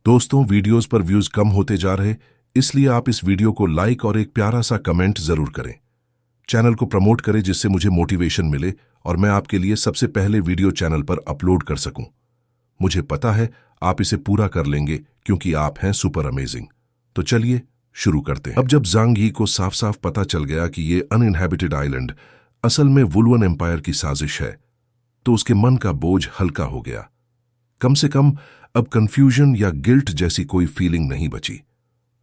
दोस्तों, वीडियोस पर व्यूज कम होते जा रहे, इसलिए आप इस वीडियो को लाइक और एक प्यारा सा कमेंट जरूर करें। चैनल को प्रमोट करें जिससे मुझे मोटिवेशन मिले और मैं आपके लिए सबसे पहले वीडियो चैनल पर अपलोड कर सकूं। मुझे पता है आप इसे पूरा कर लेंगे क्योंकि आप हैं सुपर अमेजिंग। तो चलिए शुरू करते हैं। अब जब जांग यी को साफ साफ पता चल गया कि ये अनइनहैबिटेड आइलैंड असल में वुलुअन एम्पायर की साजिश है, तो उसके मन का बोझ हल्का हो गया। कम से कम अब कंफ्यूजन या गिल्ट जैसी कोई फीलिंग नहीं बची।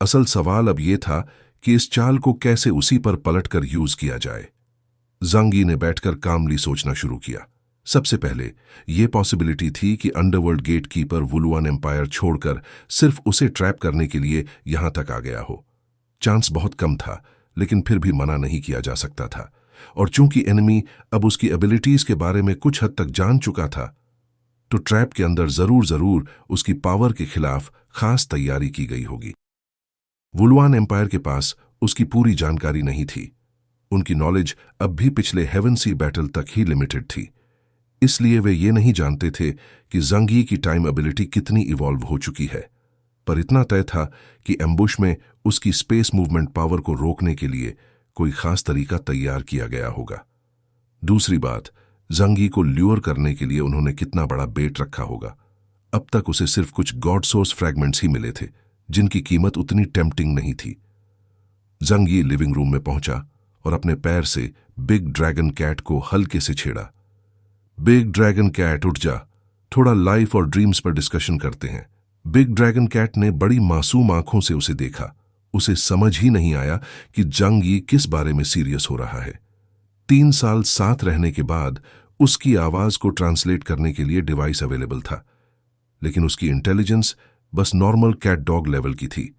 असल सवाल अब यह था कि इस चाल को कैसे उसी पर पलटकर यूज किया जाए। जांग यी ने बैठकर कामली सोचना शुरू किया। सबसे पहले यह पॉसिबिलिटी थी कि अंडरवर्ल्ड गेट कीपर वुलुअन एम्पायर छोड़कर सिर्फ उसे ट्रैप करने के लिए यहां तक आ गया हो। चांस बहुत कम था, लेकिन फिर भी मना नहीं किया जा सकता था। और चूंकि एनिमी अब उसकी एबिलिटीज के बारे में कुछ हद तक जान चुका था, तो ट्रैप के अंदर जरूर उसकी पावर के खिलाफ खास तैयारी की गई होगी। वुलुआन एम्पायर के पास उसकी पूरी जानकारी नहीं थी। उनकी नॉलेज अब भी पिछले हेवन सी बैटल तक ही लिमिटेड थी, इसलिए वे ये नहीं जानते थे कि जांग यी की टाइम एबिलिटी कितनी इवॉल्व हो चुकी है। पर इतना तय था कि एम्बुश में उसकी स्पेस मूवमेंट पावर को रोकने के लिए कोई खास तरीका तैयार किया गया होगा। दूसरी बात, जांग यी को ल्यूर करने के लिए उन्होंने कितना बड़ा बेट रखा होगा। अब तक उसे सिर्फ कुछ गॉड सोर्स फ्रैगमेंट्स ही मिले थे, जिनकी कीमत उतनी टेम्पटिंग नहीं थी। जांग यी लिविंग रूम में पहुंचा और अपने पैर से बिग ड्रैगन कैट को हल्के से छेड़ा। बिग ड्रैगन कैट, उठ जा, थोड़ा लाइफ और ड्रीम्स पर डिस्कशन करते हैं। बिग ड्रैगन कैट ने बड़ी मासूम आंखों से उसे देखा। उसे समझ ही नहीं आया कि जांग यी किस बारे में सीरियस हो रहा है। 3 साल साथ रहने के बाद उसकी आवाज को ट्रांसलेट करने के लिए डिवाइस अवेलेबल था, लेकिन उसकी इंटेलिजेंस बस नॉर्मल कैट डॉग लेवल की थी।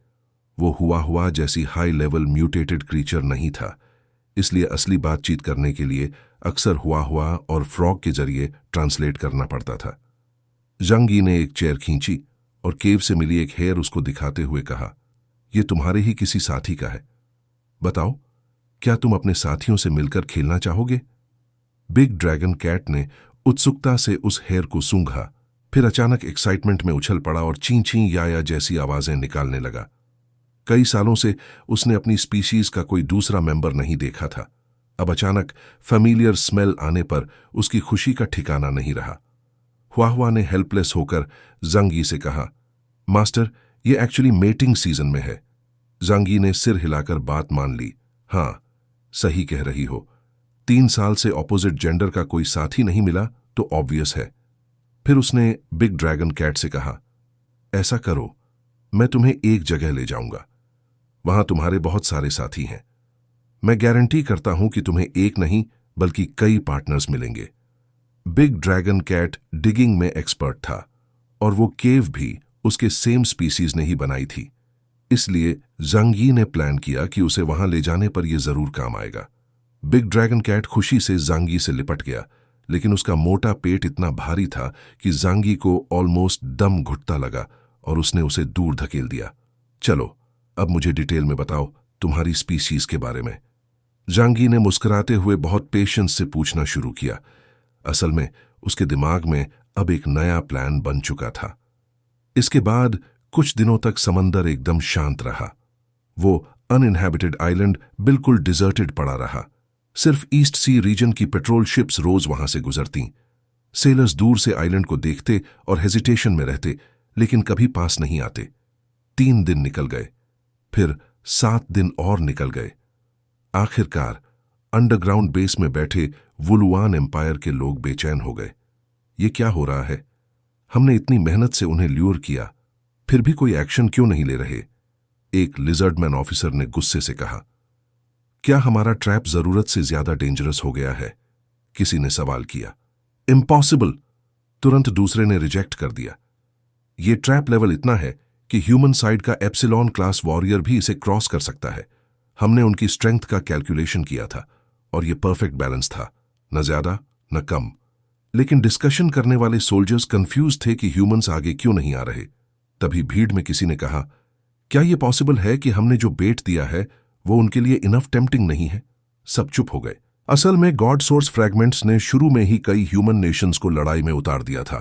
वो हुआ जैसी हाई लेवल म्यूटेटेड क्रीचर नहीं था, इसलिए असली बातचीत करने के लिए अक्सर हुआ और फ्रॉग के जरिए ट्रांसलेट करना पड़ता था। जांग यी ने एक चेयर खींची और केव से मिली एक हेयर उसको दिखाते हुए कहा, यह तुम्हारे ही किसी साथी का है। बताओ, क्या तुम अपने साथियों से मिलकर खेलना चाहोगे? बिग ड्रैगन कैट ने उत्सुकता से उस हेयर को सूंघा, फिर अचानक एक्साइटमेंट में उछल पड़ा और ची ची या जैसी आवाजें निकालने लगा। कई सालों से उसने अपनी स्पीशीज का कोई दूसरा मेंबर नहीं देखा था। अब अचानक फैमिलियर स्मेल आने पर उसकी खुशी का ठिकाना नहीं रहा। हुआ ने हेल्पलेस होकर जांग यी से कहा, मास्टर, ये एक्चुअली मेटिंग सीजन में है। जांग यी ने सिर हिलाकर बात मान ली। हाँ, सही कह रही हो। 3 साल से ऑपोजिट जेंडर का कोई साथी नहीं मिला तो ऑब्वियस है। फिर उसने बिग ड्रैगन कैट से कहा, ऐसा करो, मैं तुम्हें एक जगह ले जाऊंगा। वहां तुम्हारे बहुत सारे साथी हैं। मैं गारंटी करता हूं कि तुम्हें एक नहीं बल्कि कई पार्टनर्स मिलेंगे। बिग ड्रैगन कैट डिगिंग में एक्सपर्ट था और वो केव भी उसके सेम स्पीसीज ने ही बनाई थी, इसलिए जांग यी ने प्लान किया कि उसे वहां ले जाने पर यह जरूर काम आएगा। बिग ड्रैगन कैट खुशी से जांग यी से लिपट गया, लेकिन उसका मोटा पेट इतना भारी था कि जांग यी को ऑलमोस्ट दम घुटता लगा और उसने उसे दूर धकेल दिया। चलो, अब मुझे डिटेल में बताओ तुम्हारी स्पीशीज के बारे में। जांग यी ने मुस्कुराते हुए बहुत पेशेंस से पूछना शुरू किया। असल में उसके दिमाग में अब एक नया प्लान बन चुका था। इसके बाद कुछ दिनों तक समंदर एकदम शांत रहा। वो अनइनहैबिटेड आइलैंड बिल्कुल डिजर्टेड पड़ा रहा। सिर्फ ईस्ट सी रीजन की पेट्रोल शिप्स रोज वहां से गुजरती। सेलर्स दूर से आइलैंड को देखते और हेजिटेशन में रहते, लेकिन कभी पास नहीं आते। 3 दिन निकल गए, फिर 7 दिन और निकल गए। आखिरकार अंडरग्राउंड बेस में बैठे वुलुआन एम्पायर के लोग बेचैन हो गए। ये क्या हो रहा है? हमने इतनी मेहनत से उन्हें ल्यूर किया, फिर भी कोई एक्शन क्यों नहीं ले रहे? एक लिजर्डमैन ऑफिसर ने गुस्से से कहा। क्या हमारा ट्रैप जरूरत से ज्यादा डेंजरस हो गया है? किसी ने सवाल किया। इम्पॉसिबल, तुरंत दूसरे ने रिजेक्ट कर दिया। यह ट्रैप लेवल इतना है कि ह्यूमन साइड का एप्सिलॉन क्लास वॉरियर भी इसे क्रॉस कर सकता है। हमने उनकी स्ट्रेंथ का कैलकुलेशन किया था और यह परफेक्ट बैलेंस था, न ज्यादा न कम। लेकिन डिस्कशन करने वाले सोल्जर्स कंफ्यूज थे कि ह्यूमंस आगे क्यों नहीं आ रहे। तभी भीड़ में किसी ने कहा, क्या यह पॉसिबल है कि हमने जो बेट दिया है वो उनके लिए इनफ टेम्पटिंग नहीं है? सब चुप हो गए। असल में गॉड सोर्स फ्रैगमेंट्स ने शुरू में ही कई ह्यूमन नेशंस को लड़ाई में उतार दिया था,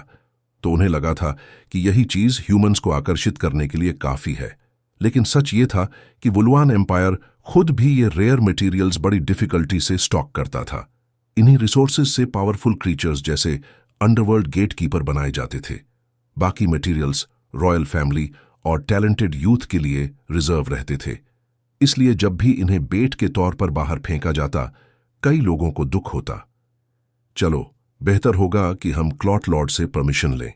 तो उन्हें लगा था कि यही चीज ह्यूमंस को आकर्षित करने के लिए काफी है। लेकिन सच ये था कि वुलवान एम्पायर खुद भी ये रेयर मटेरियल्स बड़ी डिफिकल्टी से स्टॉक करता था। इन्हीं रिसोर्सेज से पावरफुल क्रीचर्स जैसे अंडरवर्ल्ड गेटकीपर बनाए जाते थे। बाकी मटेरियल्स रॉयल फैमिली और टैलेंटेड यूथ के लिए रिजर्व रहते थे। इसलिए जब भी इन्हें बेट के तौर पर बाहर फेंका जाता, कई लोगों को दुख होता। चलो, बेहतर होगा कि हम क्लॉट लॉर्ड से परमिशन लें।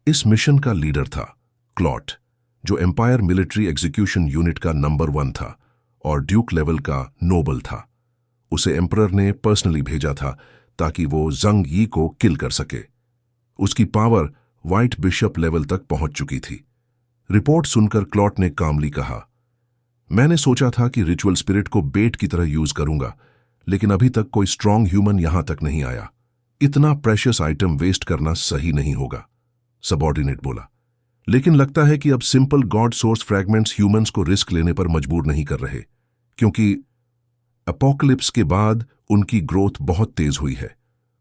इस मिशन का लीडर था क्लॉट, जो एम्पायर मिलिट्री एग्जीक्यूशन यूनिट का नंबर 1 था और ड्यूक लेवल का नोबल था। उसे एम्परर ने पर्सनली भेजा था ताकि वो जंग यी को किल कर सके। उसकी पावर व्हाइट बिशप लेवल तक पहुंच चुकी थी। रिपोर्ट सुनकर क्लॉट ने कामली कहा, मैंने सोचा था कि रिचुअल स्पिरिट को बेट की तरह यूज करूंगा, लेकिन अभी तक कोई स्ट्रांग ह्यूमन यहां तक नहीं आया। इतना प्रेशियस आइटम वेस्ट करना सही नहीं होगा, सबऑर्डिनेट बोला। लेकिन लगता है कि अब simple God source fragments humans को रिस्क लेने पर मजबूर नहीं कर रहे, क्योंकि अपोकलिप्स के बाद उनकी ग्रोथ बहुत तेज हुई है।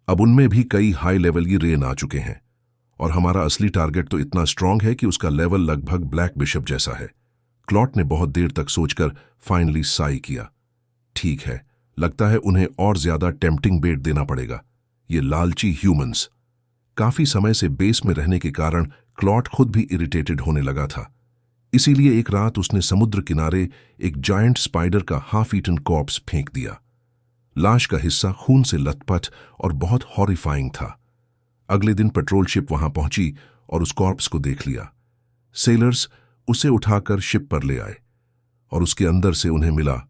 अब उनमें भी कई हाई लेवल की रेन आ चुके हैं, और हमारा असली टारगेट तो इतना स्ट्रांग है कि उसका लेवल लगभग ब्लैक बिशप जैसा है। क्लॉट ने बहुत देर तक सोचकर फाइनली साई किया। ठीक है, लगता है उन्हें और ज्यादा टेम्पटिंग बेट देना पड़ेगा। ये लालची ह्यूमंस। काफी समय से बेस में रहने के कारण क्लॉट खुद भी इरिटेटेड होने लगा था। इसीलिए एक रात उसने समुद्र किनारे एक जायंट स्पाइडर का हाफ ईटन कॉर्प्स फेंक दिया। लाश का हिस्सा खून से लथपथ और बहुत हॉरिफाइंग था। अगले दिन पेट्रोल शिप वहां पहुंची और उस कॉर्प्स को देख लिया। सेलर्स उसे उठाकर शिप पर ले आए और उसके अंदर से उन्हें मिला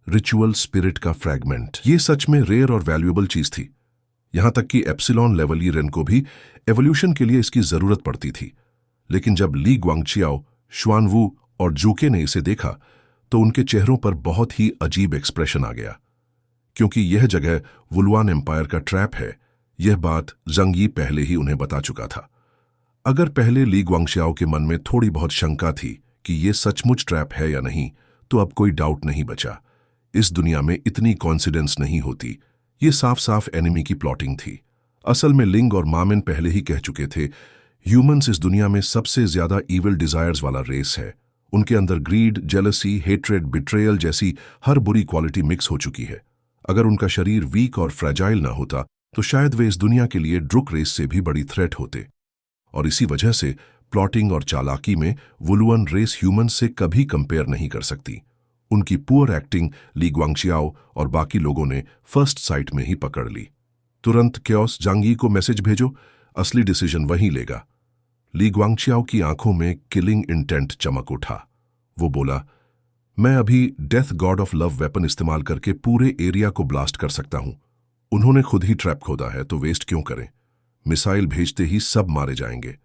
रिचुअल स्पिरिट का फ्रैगमेंट। ये सच में रेयर और वैल्यूएबल चीज थी। यहां तक कि एप्सिलॉन लेवल की रेन को भी एवोल्यूशन के लिए इसकी जरूरत पड़ती थी। लेकिन जब ली ग्वांगचियाओ, श्वानवू और जूके ने इसे देखा तो उनके चेहरों पर बहुत ही अजीब एक्सप्रेशन आ गया, क्योंकि यह जगह वुलवान एम्पायर का ट्रैप है। यह बात जंग यी पहले ही उन्हें बता चुका था। अगर पहले ली ग्वांगशियाओ के मन में थोड़ी बहुत शंका थी कि यह सचमुच ट्रैप है या नहीं, तो अब कोई डाउट नहीं बचा। इस दुनिया में इतनी कॉन्सिडेंस नहीं होती। ये साफ साफ एनिमी की प्लॉटिंग थी। असल में लिंग और मामिन पहले ही कह चुके थे, ह्यूमंस इस दुनिया में सबसे ज्यादा ईविल डिजायर्स वाला रेस है। उनके अंदर ग्रीड, जेलसी, हेट्रेड, बिट्रेयल जैसी हर बुरी क्वालिटी मिक्स हो चुकी है। अगर उनका शरीर वीक और फ्रेजाइल ना होता तो शायद वे इस दुनिया के लिए ड्रुक रेस से भी बड़ी थ्रेट होते। और इसी वजह से प्लॉटिंग और चालाकी में वुलुअन रेस ह्यूमन से कभी कंपेयर नहीं कर सकती। उनकी पुअर एक्टिंग ली ग्वांगशियाओ और बाकी लोगों ने फर्स्ट साइट में ही पकड़ ली। तुरंत क्योस जांग यी को मैसेज भेजो, असली डिसीजन वही लेगा। ली ग्वांगशियाओ की आंखों में किलिंग इंटेंट चमक उठा। वो बोला, मैं अभी death God of love weapon इस्तेमाल करके पूरे एरिया को ब्लास्ट कर सकता हूं। उन्होंने खुद ही ट्रैप खोदा है तो वेस्ट क्यों करें। मिसाइल भेजते ही सब मारे जाएंगे।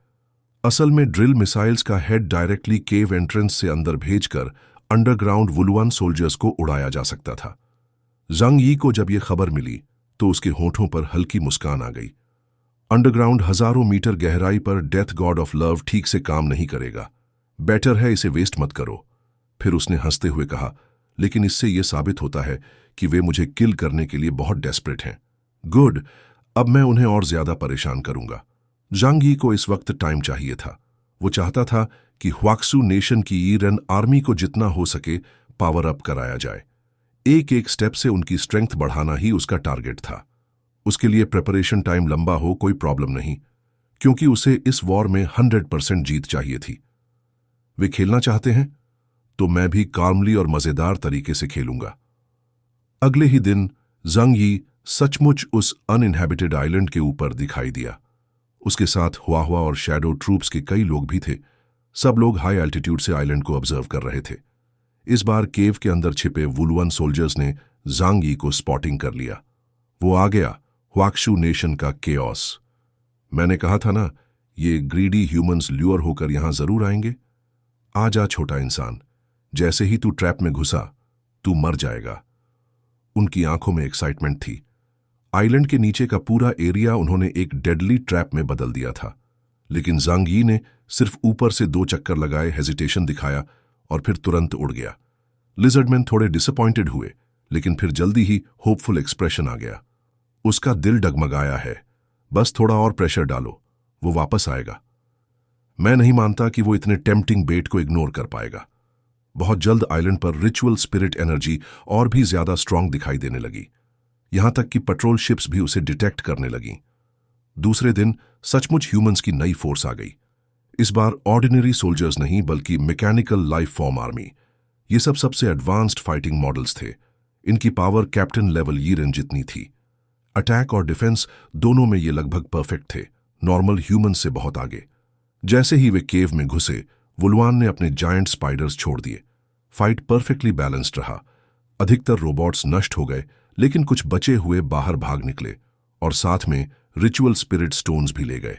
असल में ड्रिल मिसाइल्स का हेड डायरेक्टली केव एंट्रेंस से अंदर भेजकर अंडरग्राउंड वुलुअन सोल्जर्स को उड़ाया जा सकता था। जंग यी को जब यह खबर मिली तो उसके होठों पर हल्की मुस्कान आ गई। अंडरग्राउंड हजारों मीटर गहराई पर डेथ गॉड ऑफ लव ठीक से काम नहीं करेगा। बेटर है इसे वेस्ट मत करो। फिर उसने हंसते हुए कहा, लेकिन इससे यह साबित होता है कि वे मुझे किल करने के लिए बहुत डेस्परेट हैं। गुड, अब मैं उन्हें और ज्यादा परेशान करूंगा। जांग यी को इस वक्त टाइम चाहिए था। वो चाहता था कि ह्वाक्सू नेशन की ईरन आर्मी को जितना हो सके पावर अप कराया जाए। एक एक स्टेप से उनकी स्ट्रेंथ बढ़ाना ही उसका टारगेट था। उसके लिए प्रिपरेशन टाइम लंबा हो कोई प्रॉब्लम नहीं, क्योंकि उसे इस वॉर में 100% जीत चाहिए थी। वे खेलना चाहते हैं तो मैं भी काल्मली और मजेदार तरीके से खेलूंगा। अगले ही दिन जंग यी सचमुच उस अनइनहैबिटेड आइलैंड के ऊपर दिखाई दिया। उसके साथ हुआ और शैडो ट्रूप्स के कई लोग भी थे। सब लोग हाई एल्टीट्यूड से आइलैंड को ऑब्जर्व कर रहे थे। इस बार केव के अंदर छिपे वुलुअन सोल्जर्स ने जांग यी को स्पॉटिंग कर लिया। वो आ गया ह्वाक्सू नेशन का केओस। मैंने कहा था ना, ये ग्रीडी ह्यूमंस ल्यूअर होकर यहां जरूर आएंगे। आ जा छोटा इंसान, जैसे ही तू ट्रैप में घुसा तू मर जाएगा। उनकी आंखों में एक्साइटमेंट थी। आइलैंड के नीचे का पूरा एरिया उन्होंने एक डेडली ट्रैप में बदल दिया था। लेकिन जांग यी ने सिर्फ ऊपर से 2 चक्कर लगाए, हेजिटेशन दिखाया और फिर तुरंत उड़ गया। लिजर्डमैन थोड़े डिसअपॉइंटेड हुए, लेकिन फिर जल्दी ही होपफुल एक्सप्रेशन आ गया। उसका दिल डगमगाया है, बस थोड़ा और प्रेशर डालो, वो वापस आएगा। मैं नहीं मानता कि वो इतने टेम्पटिंग बेट को इग्नोर कर पाएगा। बहुत जल्द आइलैंड पर रिचुअल स्पिरिट एनर्जी और भी ज्यादा स्ट्रांग दिखाई देने लगी, यहां तक कि पेट्रोल शिप्स भी उसे डिटेक्ट करने लगी। दूसरे दिन सचमुच ह्यूमंस की नई फोर्स आ गई। इस बार ऑर्डिनरी सोल्जर्स नहीं बल्कि मैकेनिकल लाइफ फॉर्म आर्मी। ये सब सबसे एडवांस्ड फाइटिंग मॉडल्स थे। इनकी पावर कैप्टन लेवल यीरेन जितनी थी। अटैक और डिफेंस दोनों में ये लगभग परफेक्ट थे, नॉर्मल ह्यूमन से बहुत आगे। जैसे ही वे केव में घुसे, वुलवान ने अपने जायंट स्पाइडर्स छोड़ दिए। फाइट परफेक्टली बैलेंस्ड रहा। अधिकतर रोबोट्स नष्ट हो गए, लेकिन कुछ बचे हुए बाहर भाग निकले और साथ में रिचुअल स्पिरिट स्टोन्स भी ले गए।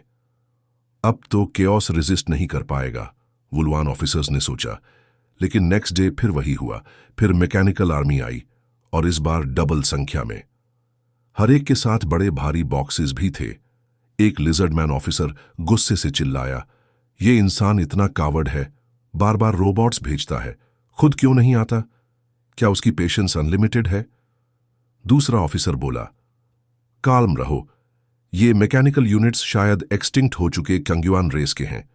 अब तो केओस रेजिस्ट नहीं कर पाएगा, वुलवान ऑफिसर्स ने सोचा। लेकिन नेक्स्ट डे फिर वही हुआ। फिर मैकेनिकल आर्मी आई और इस बार डबल संख्या में। हर एक के साथ बड़े भारी बॉक्सेस भी थे। एक लिजर्डमैन ऑफिसर गुस्से से चिल्लाया, ये इंसान इतना कावर्ड है, बार बार रोबोट्स भेजता है, खुद क्यों नहीं आता? क्या उसकी पेशेंस अनलिमिटेड है? दूसरा ऑफिसर बोला, काल्म रहो, ये मैकेनिकल यूनिट्स शायद एक्सटिंक्ट हो चुके कंग्युआन रेस के हैं।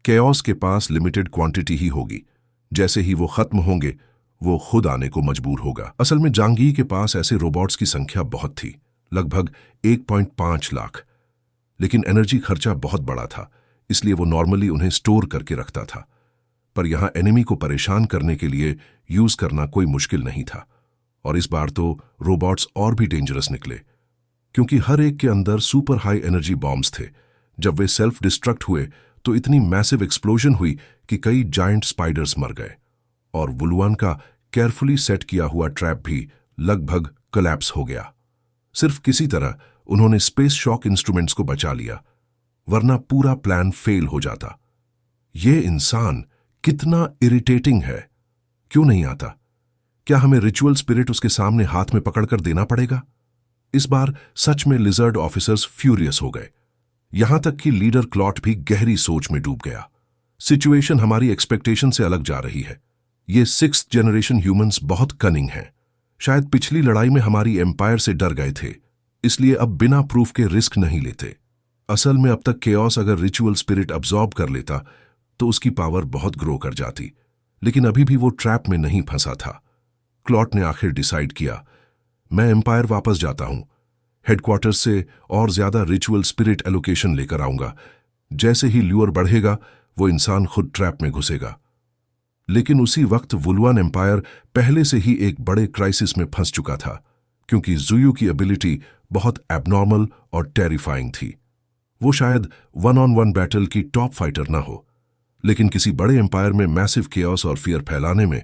केओस के पास लिमिटेड क्वांटिटी ही होगी। जैसे ही वो खत्म होंगे, वो खुद आने को मजबूर होगा। असल में जांगी के पास ऐसे रोबोट्स की संख्या बहुत थी, लगभग 1.5 लाख। लेकिन एनर्जी खर्चा बहुत बड़ा था, इसलिए वो नॉर्मली उन्हें स्टोर करके रखता था। पर यहां एनिमी को परेशान करने के लिए यूज करना कोई मुश्किल नहीं था। और इस बार तो रोबोट्स और भी डेंजरस निकले, क्योंकि हर एक के अंदर सुपर हाई एनर्जी बॉम्ब्स थे। जब वे सेल्फ डिस्ट्रक्ट हुए तो इतनी मैसिव एक्सप्लोजन हुई कि कई जायंट स्पाइडर्स मर गए और वुलवान का केयरफुली सेट किया हुआ ट्रैप भी लगभग कोलैप्स हो गया। सिर्फ किसी तरह उन्होंने स्पेस शॉक इंस्ट्रूमेंट्स को बचा लिया, वरना पूरा प्लान फेल हो जाता। ये इंसान कितना इरिटेटिंग है, क्यों नहीं आता? क्या हमें रिचुअल स्पिरिट उसके सामने हाथ में पकड़कर देना पड़ेगा? इस बार सच में लिजर्ड ऑफिसर्स फ्यूरियस हो गए। यहां तक कि लीडर क्लॉट भी गहरी सोच में डूब गया। सिचुएशन हमारी एक्सपेक्टेशन से अलग जा रही है। ये 6th जनरेशन ह्यूमंस बहुत कनिंग हैं। शायद पिछली लड़ाई में हमारी एम्पायर से डर गए थे, इसलिए अब बिना प्रूफ के रिस्क नहीं लेते। असल में अब तक केओस अगर रिचुअल स्पिरिट अब्सॉर्ब कर लेता तो उसकी पावर बहुत ग्रो कर जाती, लेकिन अभी भी वो ट्रैप में नहीं फंसा था। क्लॉट ने आखिर डिसाइड किया, मैं एम्पायर वापस जाता हूं, हेडक्वार्टर से और ज्यादा रिचुअल स्पिरिट एलोकेशन लेकर आऊंगा। जैसे ही ल्यूर बढ़ेगा, वो इंसान खुद ट्रैप में घुसेगा। लेकिन उसी वक्त वुलवान एम्पायर पहले से ही एक बड़े क्राइसिस में फंस चुका था, क्योंकि जुयू की एबिलिटी बहुत एबनॉर्मल और टेरिफाइंग थी। वो शायद 1-on-1 बैटल की टॉप फाइटर ना हो, लेकिन किसी बड़े एम्पायर में मैसिव केओस और फियर फैलाने में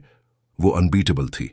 वो अनबीटेबल थी।